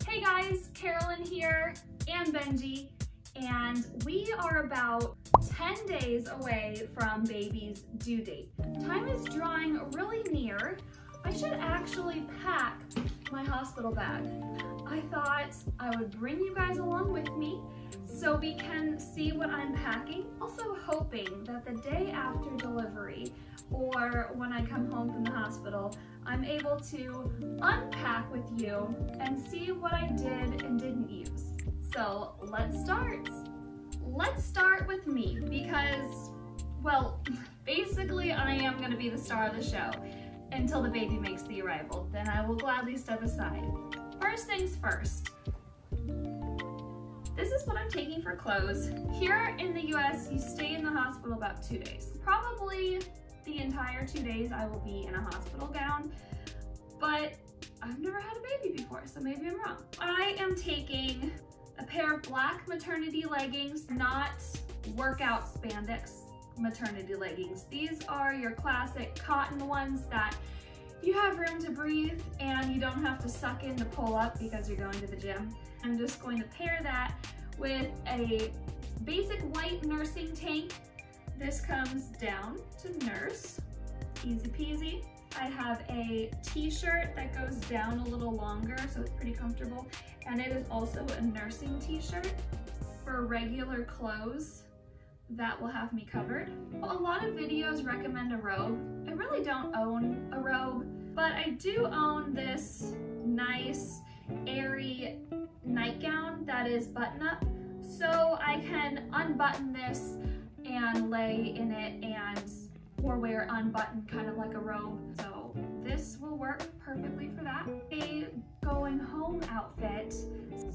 Hey guys, Carolyn here and Benji, and we are about 10 days away from baby's due date. Time is drawing really near. I should actually pack my hospital bag. I thought I would bring you guys along with me so we can see what I'm packing. Also hoping that the day after delivery or when I come home from the hospital, I'm able to unpack with you and see what I did and didn't use. So let's start. Let's start with me because, well, basically I am going to be the star of the show until the baby makes the arrival. Then I will gladly step aside. First things first. This is what I'm taking for clothes. Here in the US, you stay in the hospital about 2 days. Probably the entire 2 days I will be in a hospital gown, but I've never had a baby before, so maybe I'm wrong. I am taking a pair of black maternity leggings, not workout spandex maternity leggings. These are your classic cotton ones that you have room to breathe and you don't have to suck in to pull up because you're going to the gym. I'm just going to pair that with a basic white nursing tank. This comes down to nurse, easy peasy. I have a t-shirt that goes down a little longer, so it's pretty comfortable. And it is also a nursing t-shirt. For regular clothes, that will have me covered. A lot of videos recommend a robe. I really don't own a robe, but I do own this nice, airy nightgown that is button up. So I can unbutton this and lay in it or wear unbuttoned kind of like a robe. So this will work perfectly for that. A going home outfit.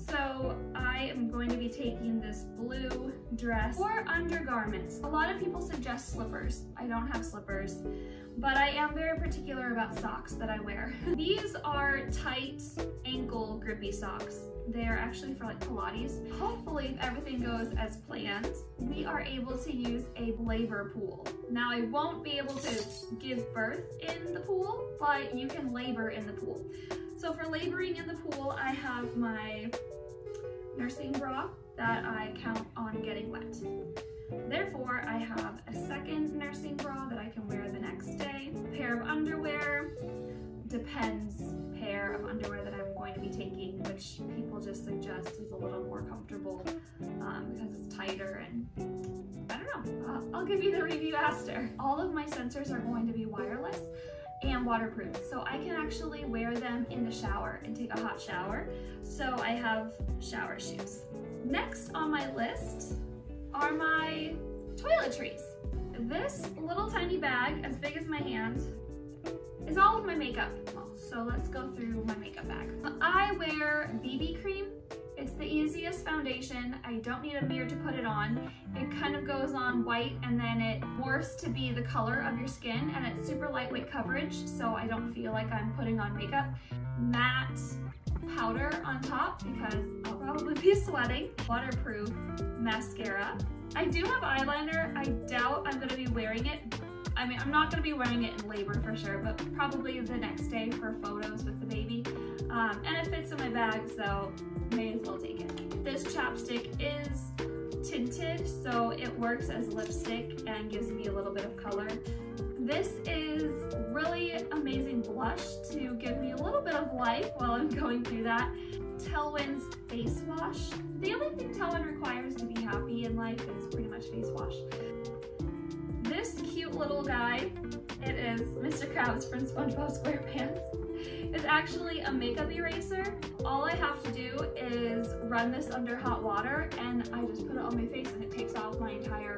So I am going to be taking this blue dress or undergarments. A lot of people suggest slippers. I don't have slippers, but I am very particular about socks that I wear. These are tight ankle grippy socks. They're actually for like Pilates. Hopefully, if everything goes as planned, we are able to use a labor pool. Now, I won't be able to give birth in the pool, but you can labor in the pool. So for laboring in the pool, I have my nursing bra that I count on getting wet. Therefore, I have a second nursing bra that I can wear the next day. A pair of underwear, depends pair of underwear that I'm going to be taking, which people just suggest is a little more comfortable because it's tighter and I don't know, I'll give you the review after. All of my sensors are going to be wireless and waterproof, so I can actually wear them in the shower and take a hot shower. So I have shower shoes. Next on my list are my toiletries. This little tiny bag, as big as my hand, is all of my makeup. So let's go through my makeup bag. I wear BB cream. It's the easiest foundation. I don't need a mirror to put it on. It kind of goes on white and then it morphs to be the color of your skin, and it's super lightweight coverage, so I don't feel like I'm putting on makeup. Matte powder on top because I'll probably be sweating. Waterproof mascara. I do have eyeliner. I doubt I'm gonna be wearing it. I mean, I'm not gonna be wearing it in labor for sure, but probably the next day for photos with the baby. And it fits in my bag, so may as well take it. This chapstick is tinted, so it works as lipstick and gives me a little bit of color. This is really amazing blush to give me a little bit of life while I'm going through that. Tailwind's face wash. The only thing Tailwind requires to be happy in life is pretty much face wash. This cute little guy, it is Mr. Krabs from SpongeBob SquarePants. It's actually a makeup eraser. All I have to do is run this under hot water and I just put it on my face and it takes off my entire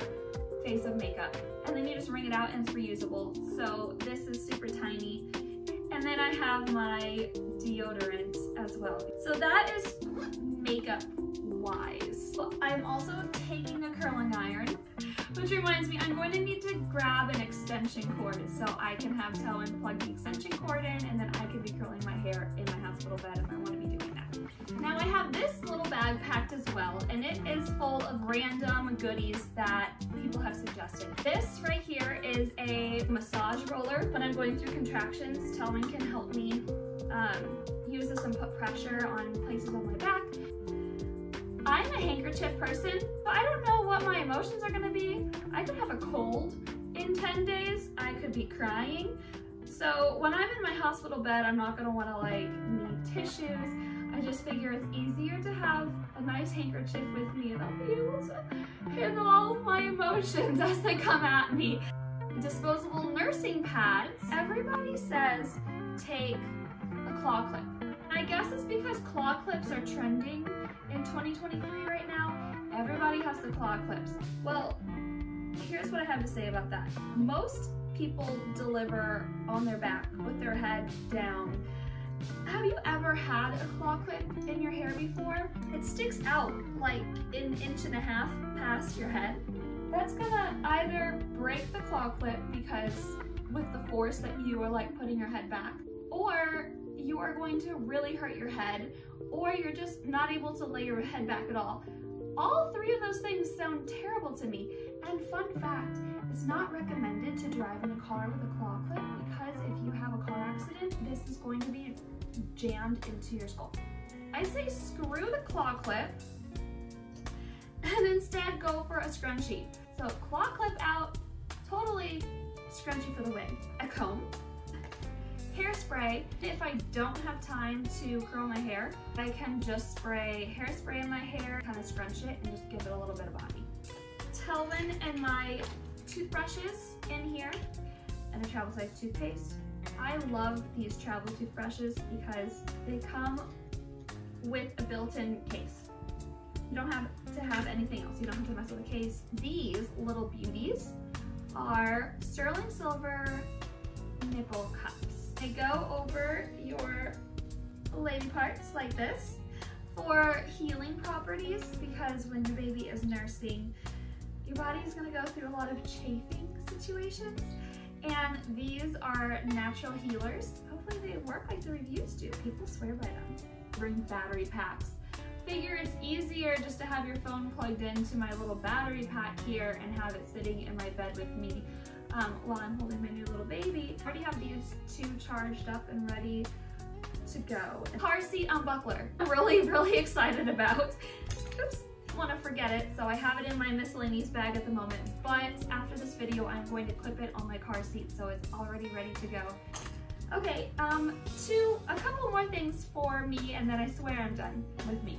face of makeup. And then you just wring it out and it's reusable. So this is super tiny. And then I have my deodorant as well. So that is makeup wise. I'm also taking a curling iron, which reminds me I'm going to need to grab an extension cord so I can have Tailwind plug the extension cord in, and then I can be curling my hair in my hospital bed if I want to be doing that. Now I have this little bag packed as well, and it is full of random goodies that people have suggested. This right here is a massage roller. When I'm going through contractions, Tailwind can help me use this and put pressure on places on my back. I'm a handkerchief person, but I don't know what my emotions are gonna be. I could have a cold in 10 days. I could be crying. So when I'm in my hospital bed, I'm not gonna wanna like need tissues. I just figure it's easier to have a nice handkerchief with me and I'll be able to handle all of my emotions as they come at me. Disposable nursing pads. Everybody says take a claw clip. I guess it's because claw clips are trending in 2023 right now. Everybody has the claw clips. Well, here's what I have to say about that. Most people deliver on their back with their head down. Have you ever had a claw clip in your hair before? It sticks out like an inch and a half past your head. That's gonna either break the claw clip because with the force that you are like putting your head back, or you are going to really hurt your head, or you're just not able to lay your head back at all. All three of those things sound terrible to me. And fun fact, it's not recommended to drive in a car with a claw clip because if you have a car accident, this is going to be jammed into your skull. I say screw the claw clip and instead go for a scrunchie. So claw clip out, totally scrunchie for the win. A comb, hairspray. If I don't have time to curl my hair, I can just spray hairspray in my hair, kind of scrunch it and just give it a little bit of body. Telvin and my toothbrushes in here and a travel size toothpaste. I love these travel toothbrushes because they come with a built-in case. You don't have to have anything else. You don't have to mess with the case. These little beauties are sterling silver nipple cups. They go over your lady parts like this for healing properties because when your baby is nursing, your body is gonna go through a lot of chafing situations. And these are natural healers. Hopefully they work like the reviews do. People swear by them. Bring battery packs. Figure it's easier just to have your phone plugged into my little battery pack here and have it sitting in my bed with me while I'm holding my new little baby. I already have these two charged up and ready to go. Car seat unbuckler. I'm really excited about. Oops. Want to forget it, so I have it in my miscellaneous bag at the moment, but after this video I'm going to clip it on my car seat so it's already ready to go. Okay, a couple more things for me and then I swear I'm done with me.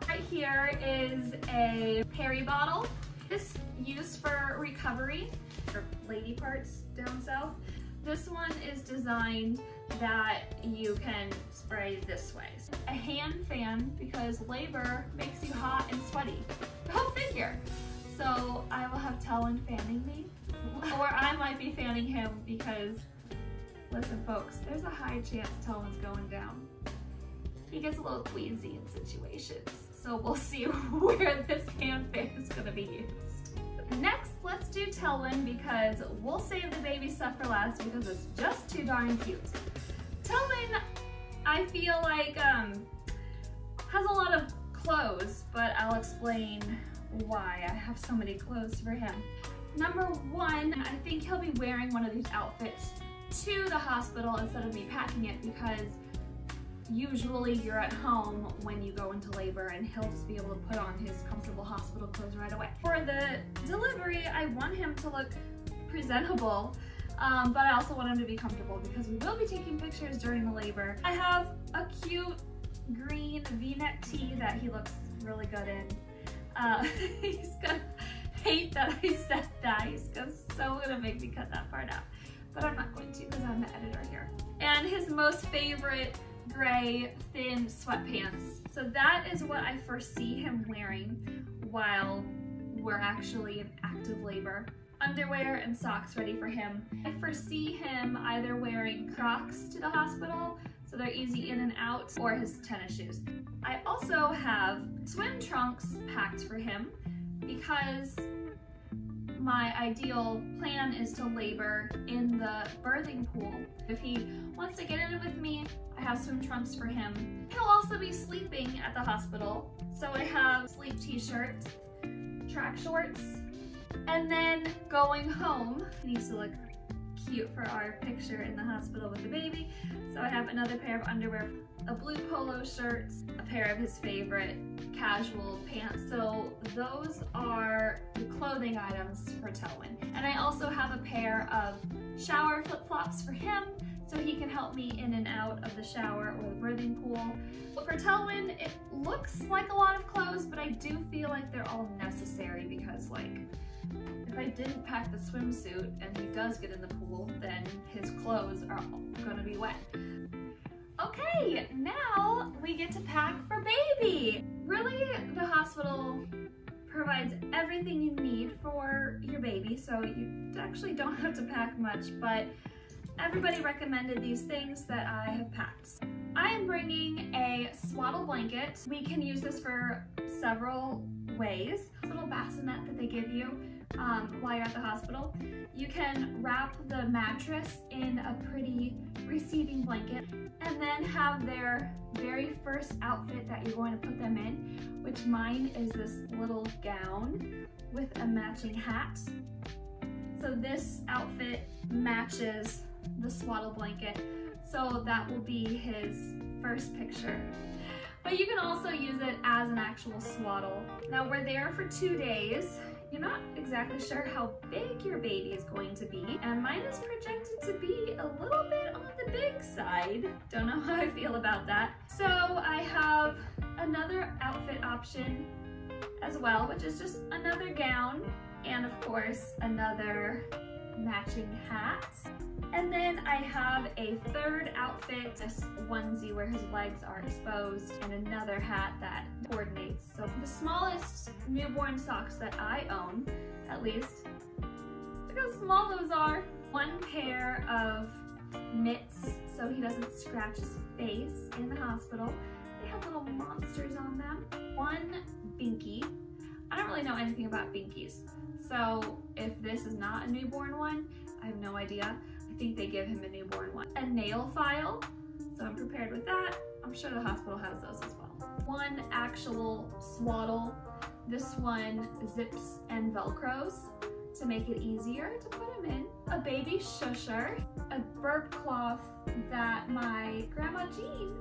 Right here is a Perry bottle. This used for recovery for lady parts down south. This one is designed that you can spray this way. A hand fan because labor makes you hot and sweaty. Go figure. So I will have Telvin fanning me, or I might be fanning him because, listen folks, there's a high chance Telvin's going down. He gets a little queasy in situations, so we'll see where this hand fan is gonna be used. Next, let's do Telvin because we'll save the baby stuff for last because it's just too darn cute. Telvin, I feel like, has a lot of clothes, but I'll explain why I have so many clothes for him. Number one, I think he'll be wearing one of these outfits to the hospital instead of me packing it because usually you're at home when you go into labor and he'll just be able to put on his comfortable hospital clothes right away. For the delivery, I want him to look presentable, but I also want him to be comfortable because we will be taking pictures during the labor. I have a cute green V-neck tee that he looks really good in. He's gonna hate that I said that. He's so gonna make me cut that part out. But I'm not going to because I'm the editor here. And his most favorite gray thin sweatpants. So that is what I foresee him wearing while we're actually in active labor. Underwear and socks ready for him. I foresee him either wearing Crocs to the hospital, so they're easy in and out, or his tennis shoes. I also have swim trunks packed for him because my ideal plan is to labor in the birthing pool. If he wants to get in it with me, I have swim trunks for him. He'll also be sleeping at the hospital, so I have sleep t-shirts, track shorts, and then going home, he needs to look cute for our picture in the hospital with the baby. So I have another pair of underwear, a blue polo shirt, a pair of his favorite casual pants. So those are the clothing items for Telwyn. And I also have a pair of shower flip-flops for him, so he can help me in and out of the shower or the birthing pool. But for Telwyn, it looks like a lot of clothes, but I do feel like they're all necessary because, like, if I didn't pack the swimsuit and he does get in the pool, then his clothes are gonna be wet. Okay, now we get to pack for baby. Really, the hospital provides everything you need for your baby, so you actually don't have to pack much, but everybody recommended these things that I have packed. I am bringing a swaddle blanket. We can use this for several ways. A little bassinet that they give you while you're at the hospital. You can wrap the mattress in a pretty receiving blanket and then have their very first outfit that you're going to put them in, which mine is this little gown with a matching hat. So this outfit matches the swaddle blanket, so that will be his first picture. But you can also use it as an actual swaddle. Now we're there for 2 days. You're not exactly sure how big your baby is going to be, and mine is projected to be a little bit on the big side. Don't know how I feel about that. So I have another outfit option as well, which is just another gown and of course another matching hat. And then I have a third outfit, this onesie where his legs are exposed, and another hat that coordinates. So the smallest newborn socks that I own, at least, look how small those are. One pair of mitts so he doesn't scratch his face in the hospital. They have little monsters on them. One binky. I don't really know anything about binkies, so if this is not a newborn one, I have no idea. I think they give him a newborn one. A nail file, so I'm prepared with that. I'm sure the hospital has those as well. One actual swaddle. This one zips and velcros to make it easier to put him in. A baby shusher, a burp cloth that my grandma Jean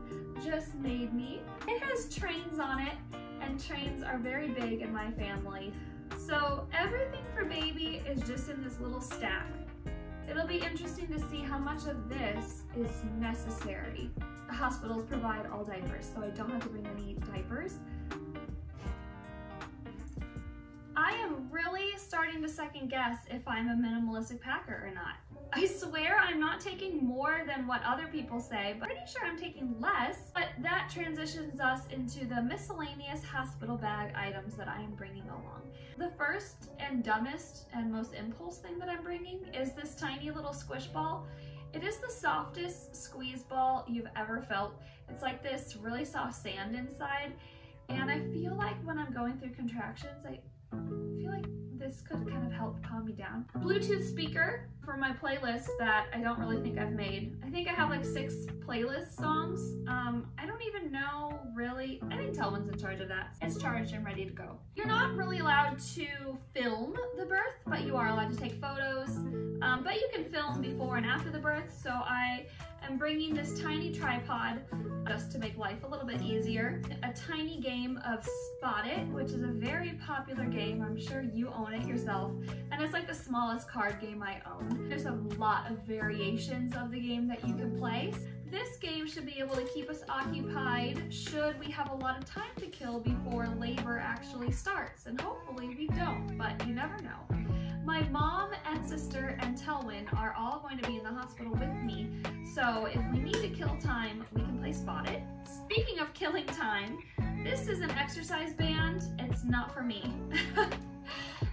just made me. It has trains on it, and trains are very big in my family. So everything for baby is just in this little stack. It'll be interesting to see how much of this is necessary. The hospitals provide all diapers, so I don't have to bring any diapers. I am really starting to second guess if I'm a minimalistic packer or not. I swear I'm not taking more than what other people say, but I'm pretty sure I'm taking less. But that transitions us into the miscellaneous hospital bag items that I am bringing along. The first and dumbest and most impulse thing that I'm bringing is this tiny little squish ball. It is the softest squeeze ball you've ever felt. It's like this really soft sand inside, and I feel like when I'm going through contractions, I feel like this could kind of help calm me down. Bluetooth speaker for my playlist that I don't really think I've made. I think I have like 6 playlist songs. I don't even know really. I think Telwyn's in charge of that. It's charged and ready to go. You're not really allowed to film the birth, but you are allowed to take photos. But you can film before and after the birth. So I am bringing this tiny tripod just to make life a little bit easier. A tiny game of Spot It, which is a very popular game. I'm sure you own it yourself. And it's like the smallest card game I own. There's a lot of variations of the game that you can play. This game should be able to keep us occupied should we have a lot of time to kill before labor actually starts. And hopefully we don't, but you never know. My mom and sister and Telwyn are all going to be in the hospital with me, so if we need to kill time, we can play Spot It. Speaking of killing time, this is an exercise band. It's not for me.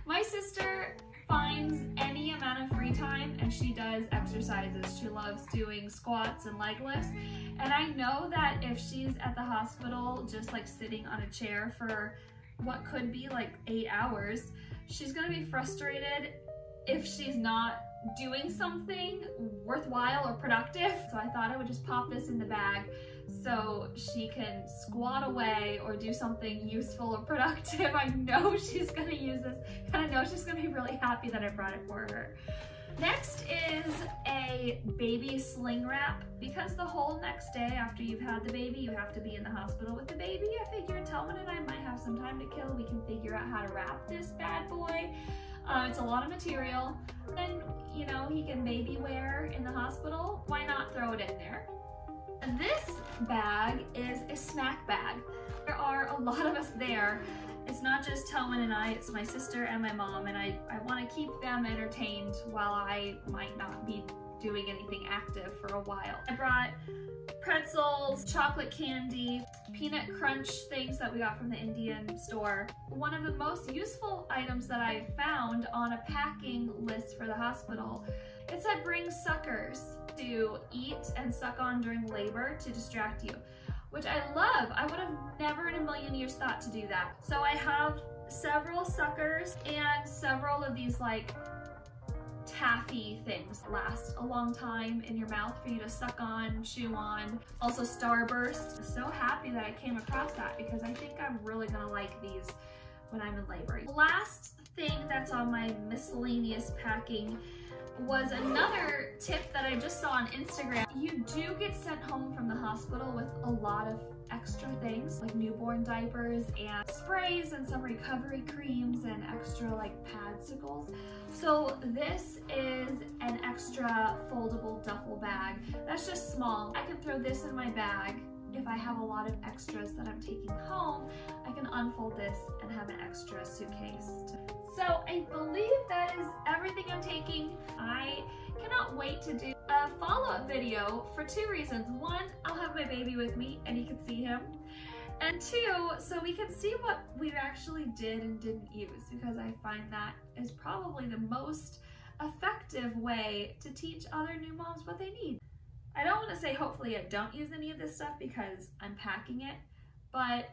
My sister finds any amount of free time and she does exercises. She loves doing squats and leg lifts, and I know that if she's at the hospital just like sitting on a chair for what could be like 8 hours, she's gonna be frustrated if she's not doing something worthwhile or productive. So I thought I would just pop this in the bag so she can squat away or do something useful or productive. I know she's gonna use this, and I know she's gonna be really happy that I brought it for her. Next is a baby sling wrap. Because the whole next day after you've had the baby, you have to be in the hospital with the baby, I figured Telman and I might have some time to kill. We can figure out how to wrap this bad boy. It's a lot of material. Then, you know, he can baby wear in the hospital. Why not throw it in there? This bag is a snack bag. There are a lot of us there. It's not just Telman and I, it's my sister and my mom, and I want to keep them entertained while I might not be doing anything active for a while. I brought pretzels, chocolate candy, peanut crunch things that we got from the Indian store. One of the most useful items that I found on a packing list for the hospital, it said bring suckers to eat and suck on during labor to distract you, which I love. I would have never in a million years thought to do that. So I have several suckers and several of these like taffy things. Last a long time in your mouth for you to suck on, chew on. Also Starburst. I'm so happy that I came across that because I think I'm really gonna like these when I'm in labor. Last thing that's on my miscellaneous packing was another tip that I just saw on Instagram. You do get sent home from the hospital with a lot of extra things like newborn diapers and sprays and some recovery creams and extra like padsicles. So this is an extra foldable duffel bag. That's just small. I can throw this in my bag. If I have a lot of extras that I'm taking home, I can unfold this and have an extra suitcase. So I believe that is everything I'm taking. I cannot wait to do a follow-up video for two reasons. One, I'll have my baby with me and you can see him. And two, so we can see what we actually did and didn't use, because I find that is probably the most effective way to teach other new moms what they need. I don't want to say hopefully I don't use any of this stuff because I'm packing it, but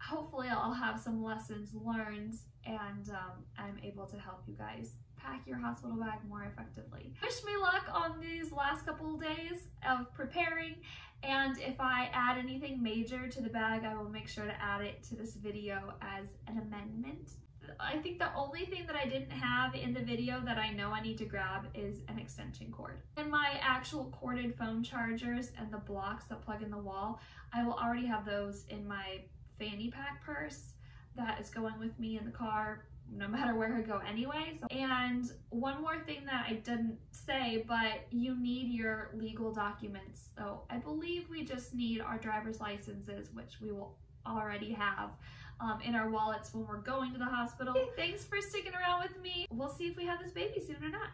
hopefully I'll have some lessons learned and I'm able to help you guys pack your hospital bag more effectively. Wish me luck on these last couple of days of preparing, and if I add anything major to the bag, I will make sure to add it to this video as an amendment. I think the only thing that I didn't have in the video that I know I need to grab is an extension cord. And my actual corded phone chargers and the blocks that plug in the wall, I will already have those in my fanny pack purse that is going with me in the car no matter where I go anyway. And one more thing that I didn't say, but you need your legal documents. So I believe we just need our driver's licenses, which we will already have in our wallets when we're going to the hospital. Thanks for sticking around with me. We'll see if we have this baby soon or not.